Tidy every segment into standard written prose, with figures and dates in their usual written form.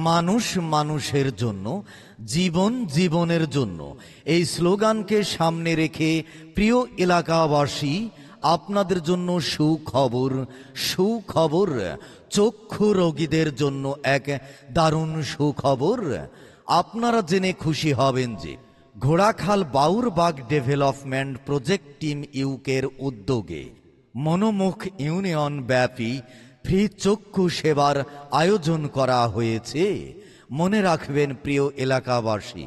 মানুষ মানুষের জন্য, জীবন জীবনের জন্য। এই স্লোগানকে সামনে রেখে প্রিয় এলাকাবাসী, আপনাদের জন্য সুখবর। সুখবর, চক্ষু রোগীদের জন্য এক দারুণ সুখবর। আপনারা জেনে খুশি হবেন যে ঘোড়াখাল বাউরবাগ ডেভেলপমেন্ট প্রজেক্ট টিম ইউকের উদ্যোগে মনোমুখ ইউনিয়ন ব্যাপী ফ্রি চক্ষু সেবার আয়োজন করা হয়েছে। মনে রাখবেন প্রিয় এলাকাবাসী,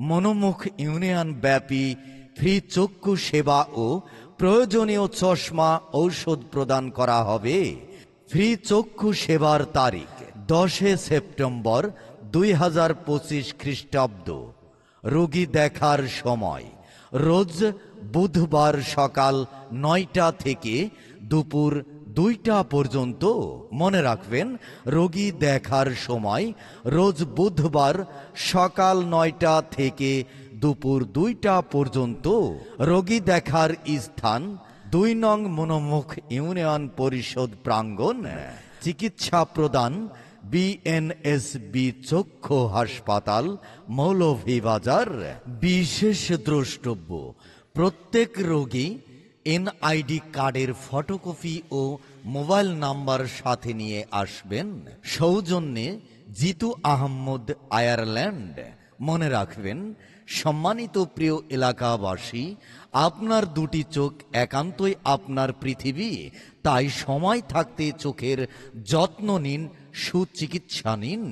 মনোমুখ ইউনিয়ন ব্যাপী ফ্রি চক্ষু সেবা ও প্রয়োজনীয় চশমা ঔষধ প্রদান করা হবে। ফ্রি চক্ষু সেবার তারিখ 10 সেপ্টেম্বর 2025 খ্রিস্টাব্দ। রোগী দেখার সময় রোজ বুধবার সকাল 9টা থেকে দুপুর 2টা পর্যন্ত। মনে রাখবেন, রোগী দেখার সময় রোজ বুধবার সকাল 9টা থেকে দুপুর 2টা পর্যন্ত। রোগী দেখার স্থান 2 নং মনোমুখ ইউনিয়ন পরিষদ প্রাঙ্গণ। চিকিৎসা প্রদান বিএনএসবি চক্ষু হাসপাতাল, মৌলভীবাজার। বিশেষ দ্রষ্টব্য, প্রত্যেক রোগী এনআইডি কার্ডের ফটোকপি ও মোবাইল নাম্বার সাথে নিয়ে আসবেন। সৌজন্যে জিতু আহমদ, আয়ারল্যান্ড। মনে রাখবেন সম্মানিত প্রিয় এলাকাবাসী, আপনার দুটি চোখ একান্তই আপনার পৃথিবী, তাই সময় থাকতে চোখের যত্ন নিন, সুচিকিৎসা নিন।